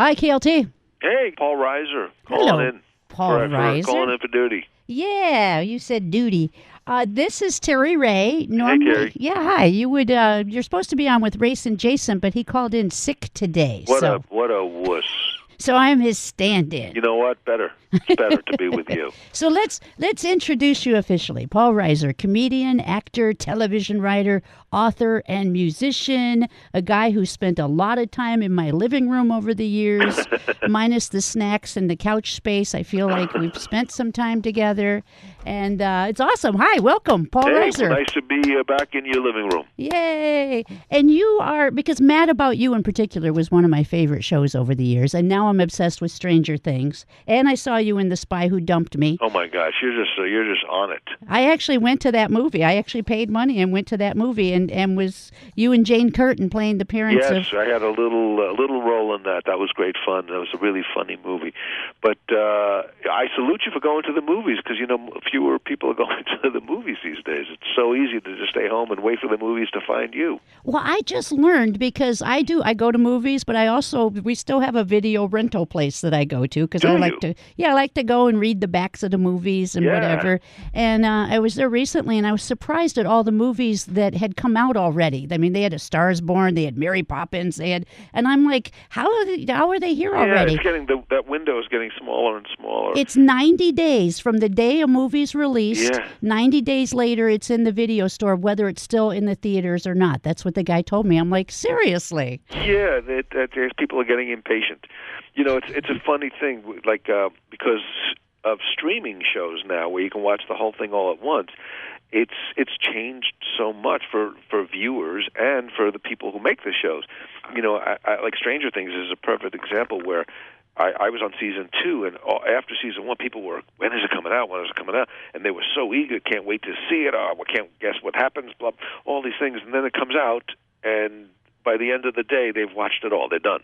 Hi, KLT. Hey, Paul Reiser, Hello, calling in Paul Reiser. calling in for duty. Yeah, you said duty. This is Terry Ray. Normally, Terry. yeah, hi. You're supposed to be on with Race and Jason, but he called in sick today. What a wuss. So I'm his stand-in. You know what? It's better to be with you. So let's introduce you officially. Paul Reiser, comedian, actor, television writer, author, and musician. A guy who spent a lot of time in my living room over the years, minus the snacks and the couch space. I feel like we've spent some time together, and it's awesome. Hi, welcome, Paul Reiser. Well, nice to be back in your living room. Yay! And you are, because Mad About You in particular was one of my favorite shows over the years, and now I'm obsessed with Stranger Things. And I saw you in The Spy Who Dumped Me. Oh my gosh, you're just on it. I actually went to that movie. I actually paid money and went to that movie, and was you and Jane Curtin playing the parents of... Yes, I had a little role in that. That was great fun. That was a really funny movie. But I salute you for going to the movies, because fewer people are going to the movies these days. It's so easy to just stay home and wait for the movies to find you. Well, I just learned, because I go to movies, but we still have a video rental place that I go to, because I like to go and read the backs of the movies and whatever. And I was there recently, and I was surprised at all the movies that had come out already. I mean, they had A Star Is Born, they had Mary Poppins, and I'm like, how are they here already? It's getting that window is getting smaller and smaller. It's 90 days from the day a movie's released. Yeah. 90 days later, it's in the video store, whether it's still in the theaters or not. That's what the guy told me. I'm like, seriously? Yeah, people are getting impatient. It's a funny thing, like because of streaming shows now, where you can watch the whole thing all at once. It's changed so much for viewers and for the people who make the shows. I like Stranger Things is a perfect example where I was on season 2, and after season 1, people were, when is it coming out? When is it coming out? And they were so eager, can't wait to see it. Oh, we can't guess what happens. Blah, all these things, and then it comes out, and by the end of the day, they've watched it all. They're done.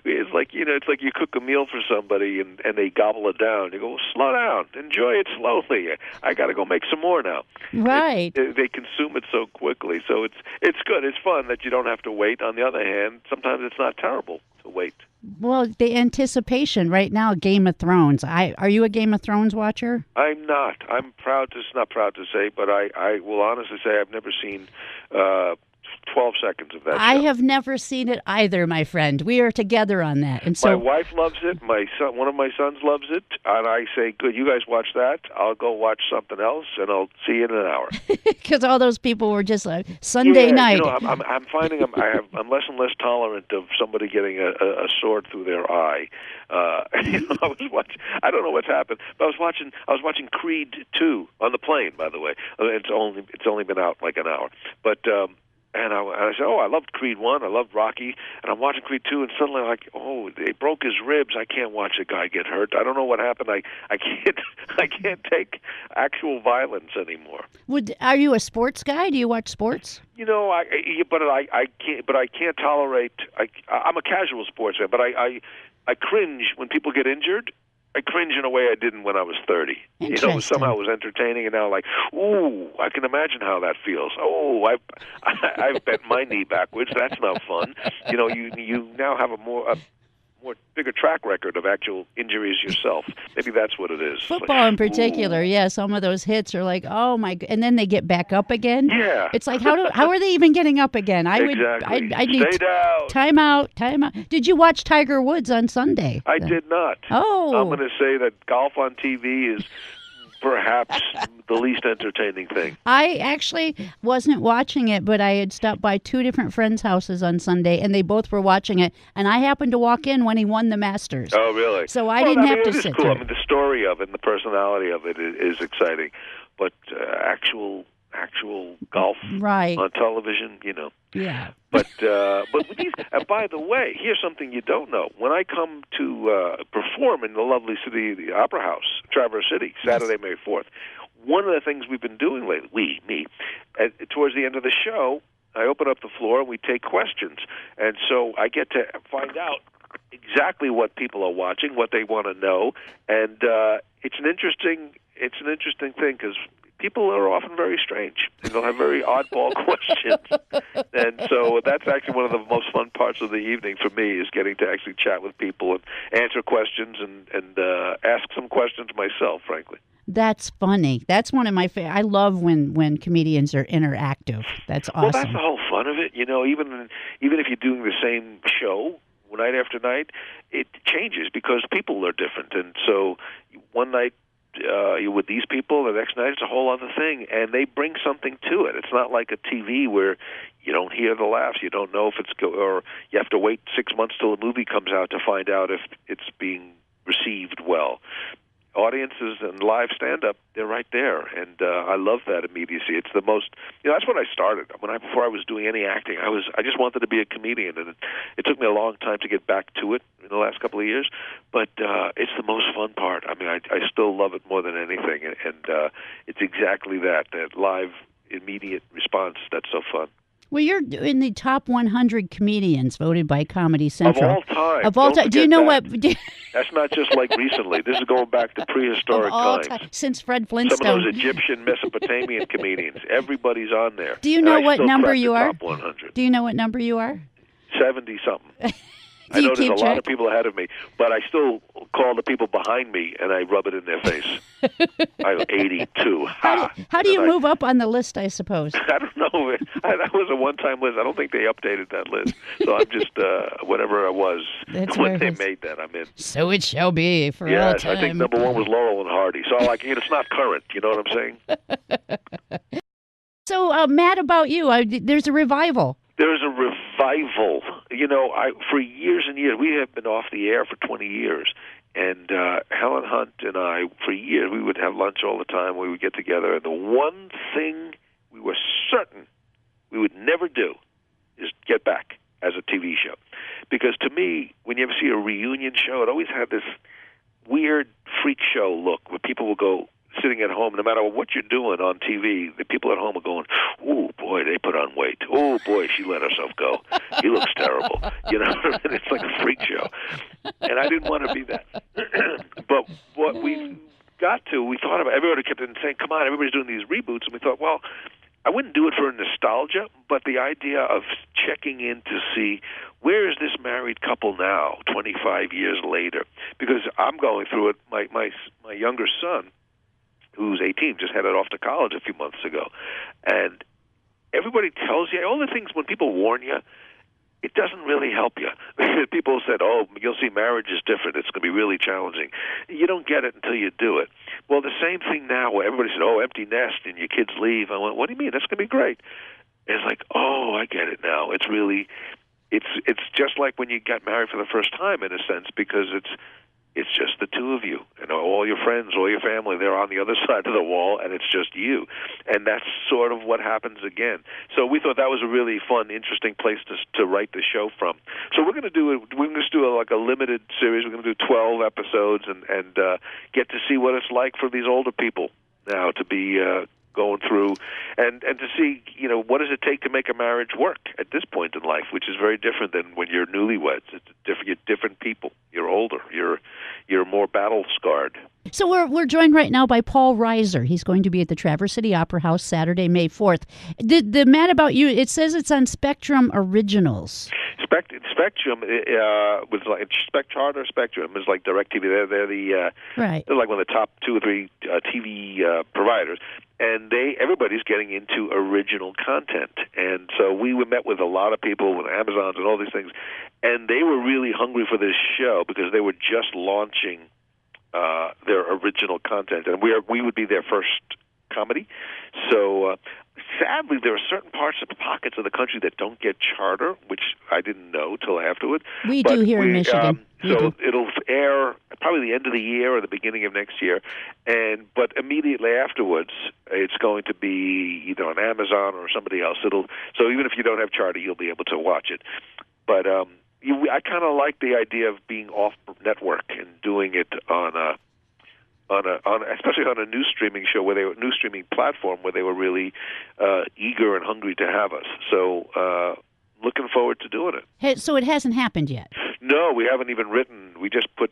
It's like you cook a meal for somebody and they gobble it down. You go, well, slow down, enjoy it slowly. I got to go make some more now. Right. They consume it so quickly, so it's good. It's fun that you don't have to wait. On the other hand, sometimes it's not terrible to wait. Well, the anticipation right now, Game of Thrones. Are you a Game of Thrones watcher? I'm not. I'm not proud to say, but I will honestly say I've never seen 12 seconds of that show. I have never seen it either, my friend. We are together on that. And so my wife loves it. My son, one of my sons loves it, and I say, "Good, you guys watch that. I'll go watch something else, and I'll see you in an hour." Because all those people were just like Sunday night. I'm finding I'm less and less tolerant of somebody getting a sword through their eye. I was watching. I don't know what's happened, but I was watching Creed 2 on the plane. By the way, it's only been out like an hour, but. And I said, I loved Creed 1, I loved Rocky, and I'm watching Creed 2, and suddenly they broke his ribs. I can't watch a guy get hurt. I don't know what happened. I can't take actual violence anymore. Are you a sports guy? Do you watch sports? I can't tolerate. I'm a casual sports fan, but I cringe when people get injured. I cringe in a way I didn't when I was 30. Somehow it was entertaining, and now ooh, I can imagine how that feels. Oh, I've bent my knee backwards. That's not fun. You now have a more bigger track record of actual injuries yourself. Maybe that's what it is. Football in particular, yeah. Some of those hits are like, oh my, and then they get back up again. Yeah. It's like, how are they even getting up again? I need Stay down. Time out. Did you watch Tiger Woods on Sunday? I did not. Oh. I'm going to say that golf on TV is perhaps the least entertaining thing. I actually wasn't watching it, but I had stopped by 2 different friends' houses on Sunday, and they both were watching it, and I happened to walk in when he won the Masters. Oh, really? So I didn't have to sit cool. there. I mean, the story of it and the personality of it is exciting, but actual golf on television, Yeah. But with these, by the way, here's something you don't know. When I come to perform in the lovely city, the Opera House, Traverse City, Saturday, May 4th, one of the things we've been doing lately, towards the end of the show, I open up the floor and we take questions. And so I get to find out exactly what people are watching, what they want to know, and it's an interesting thing because people are often very strange. They'll have very oddball questions. And so that's actually one of the most fun parts of the evening for me, is getting to actually chat with people and answer questions and ask some questions myself, frankly. That's funny. That's one of my favorite. I love when comedians are interactive. That's awesome. Well, that's the whole fun of it. Even if you're doing the same show night after night, it changes because people are different. And so one night you're with these people, the next night it's a whole other thing, and they bring something to it. It's not like a TV where you don't hear the laughs. You don't know if or you have to wait 6 months till a movie comes out to find out if it's being received well. Audiences and live stand-up, they're right there, and I love that immediacy. It's the most, that's when I started. Before I was doing any acting, I just wanted to be a comedian, and it took me a long time to get back to it in the last couple of years, but it's the most fun part. I still love it more than anything, and it's exactly that live, immediate response that's so fun. Well, you're in the top 100 comedians voted by Comedy Central. Of all time. Of all time. Do you know what? That's not just like recently. This is going back to prehistoric times. Since Fred Flintstone. Some of those Egyptian, Mesopotamian comedians. Everybody's on there. Do you know what number you are? Top 100. Do you know what number you are? 70-something. I know there's a lot of people ahead of me, but I still call the people behind me and I rub it in their face. I'm 82. How do you move up on the list, I suppose? I don't know. That was a one-time list. I don't think they updated that list. So I'm just whatever I was when they made that, I'm in. So it shall be for all time. I think number one was Laurel and Hardy. So it's not current. You know what I'm saying? So, Matt, about you, there's a revival. There's a revival. For years and years, we have been off the air for 20 years. And Helen Hunt and I, for years, we would have lunch all the time. We would get together. And the one thing we were certain we would never do is get back as a TV show. Because to me, when you ever see a reunion show, it always had this weird freak show look where people will go sitting at home, no matter what you're doing on TV, the people at home are going, "Oh boy, they put on weight. Oh boy, she let herself go. He looks terrible." It's like a freak show, and I didn't want to be that. But what we thought about. Everybody kept saying, "Come on, everybody's doing these reboots," and we thought, well, I wouldn't do it for nostalgia, but the idea of checking in to see where is this married couple now, 25 years later, because I'm going through it. My younger son, who's 18, just headed off to college a few months ago. And everybody tells you, all the things when people warn you, it doesn't really help you. People said, you'll see marriage is different. It's going to be really challenging. You don't get it until you do it. Well, the same thing now where everybody said, empty nest and your kids leave. I went, what do you mean? That's going to be great. And it's like, I get it now. It's really, it's just like when you got married for the first time in a sense, because it's just the two of you, and all your friends, all your family, they're on the other side of the wall, and it's just you. And that's sort of what happens again. So we thought that was a really fun, interesting place to write the show from. So we're going to do a limited series. We're going to do 12 episodes and get to see what it's like for these older people now to be going through and to see, what does it take to make a marriage work at this point in life, which is very different than when you're newlyweds. You're different people. You're older. You're more battle-scarred. So we're joined right now by Paul Reiser. He's going to be at the Traverse City Opera House Saturday, May 4th. The Mad About You, it says it's on Spectrum Originals. Spectrum was like Charter Spectrum is like DirecTV. They're like one of the top 2 or 3 TV providers, and everybody's getting into original content. And so we met with a lot of people with Amazons and all these things, and they were really hungry for this show because they were just launching their original content, and we would be their first comedy. So sadly, there are certain pockets of the country that don't get Charter, which I didn't know till afterward. We do here in Michigan. It'll air probably the end of the year or the beginning of next year, but immediately afterwards, it's going to be either on Amazon or somebody else. So even if you don't have Charter, you'll be able to watch it. But I kind of like the idea of being off network and doing it especially on a news streaming show news streaming platform where they were really eager and hungry to have us. So looking forward to doing it. So it hasn't happened yet? No, we haven't even written We just put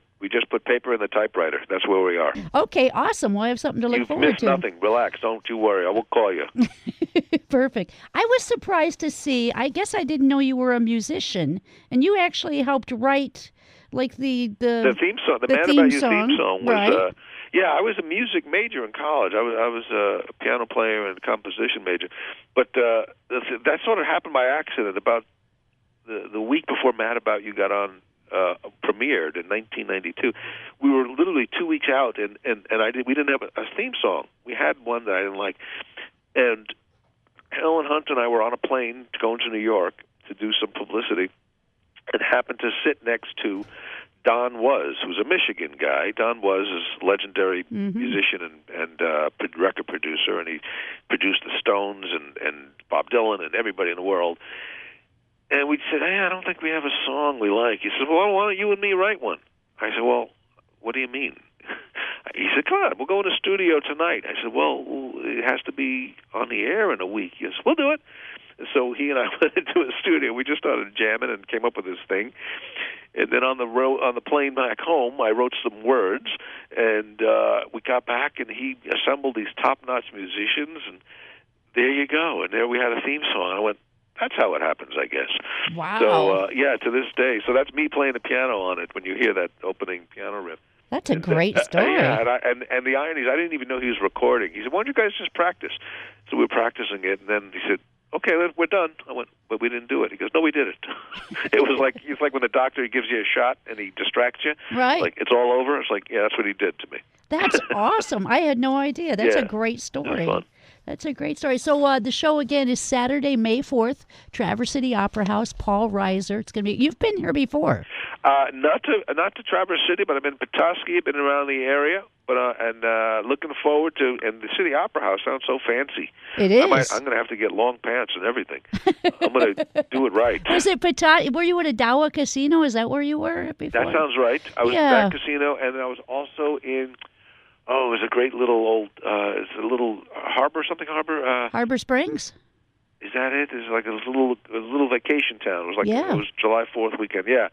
paper in the typewriter. That's where we are. Okay, awesome. We'll have something to look forward to. You've missed nothing. Relax. Don't you worry. I will call you. Perfect. I was surprised to see, I guess I didn't know you were a musician, and you actually helped write like the theme song. The Man About You theme song was right? I was a music major in college. I was a piano player and a composition major. But that sort of happened by accident. About the week before Mad About You got on premiered in 1992, we were literally 2 weeks out, and we didn't have a theme song. We had one that I didn't like, and Helen Hunt and I were on a plane going to New York to do some publicity, and happened to sit next to Don Was, who's a Michigan guy. Don Was is a legendary musician and record producer, and he produced the Stones and Bob Dylan and everybody in the world. And we said, hey, I don't think we have a song we like. He said, well, why don't you and me write one? I said, well, what do you mean? He said, come on, we'll go in the studio tonight. I said, well, it has to be on the air in a week. He said, we'll do it. And so he and I went into a studio. We just started jamming and came up with this thing. And then on the plane back home, I wrote some words, and we got back, and he assembled these top-notch musicians, and there you go. And there we had a theme song. I went, that's how it happens, I guess. Wow. So, to this day. So that's me playing the piano on it when you hear that opening piano riff. That's a great story. And the irony is I didn't even know he was recording. He said, why don't you guys just practice? So we were practicing it, and then he said, okay, we're done. I went, but we didn't do it. He goes, no, we did it. It's like when the doctor gives you a shot and he distracts you. Right. Like, it's all over. It's like, yeah, that's what he did to me. That's awesome. I had no idea. That's a great story. Fun. That's a great story. So the show again is Saturday, May 4th, Traverse City Opera House. Paul Reiser. It's going to be. You've been here before. Not to Traverse City, but I've been in Petoskey. I've been around the area, but looking forward to. And the City Opera House sounds so fancy. It is. I'm going to have to get long pants and everything. I'm going to do it right. Was it Petoskey? Were you at Adawa Casino? Is that where you were before? That sounds right. I was at that casino, and I was also in. Oh, it was a great little old. It's a little harbor, Harbor Springs. Is that it? It's like a little vacation town. It was like it was July 4th weekend. Yeah,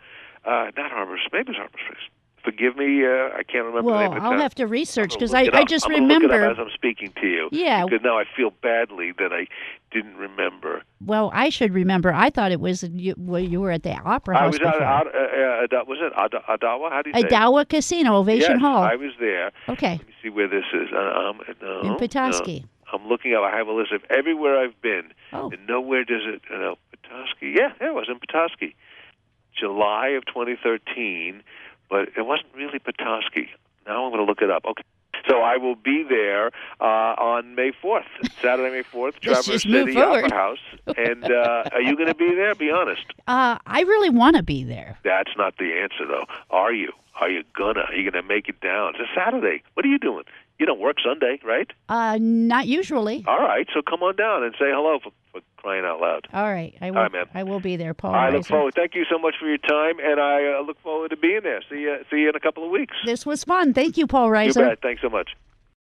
not Harbor. Maybe it was Harbor Springs. Forgive me, I can't remember the name of the town. I'll have to research because I just remember. Look it up as I'm speaking to you. Yeah. Because now I feel badly that I didn't remember. Well, I should remember. I thought it was you were at the Opera House. I was at was it Adawa? How do you say Adawa Casino, Ovation Hall. I was there. Okay. Let me see where this is. In Petoskey. No. I'm looking up. I have a list of everywhere I've been, and nowhere does it. Petoskey. Yeah, it was in Petoskey. July of 2013. But it wasn't really Petoskey. Now I'm going to look it up. Okay. So I will be there on May 4th, Saturday, May 4th, Traverse City Opera House. And are you going to be there? Be honest. I really want to be there. That's not the answer, though. Are you? Are you going to make it down? It's a Saturday. What are you doing? You don't work Sunday, right? Not usually. All right. So come on down and say hello for crying out loud. All right. I will, all right, man. I will be there, Paul. I look forward. Thank you so much for your time, and I look forward to being there. See you in a couple of weeks. This was fun. Thank you, Paul Reiser. You bet. Thanks so much.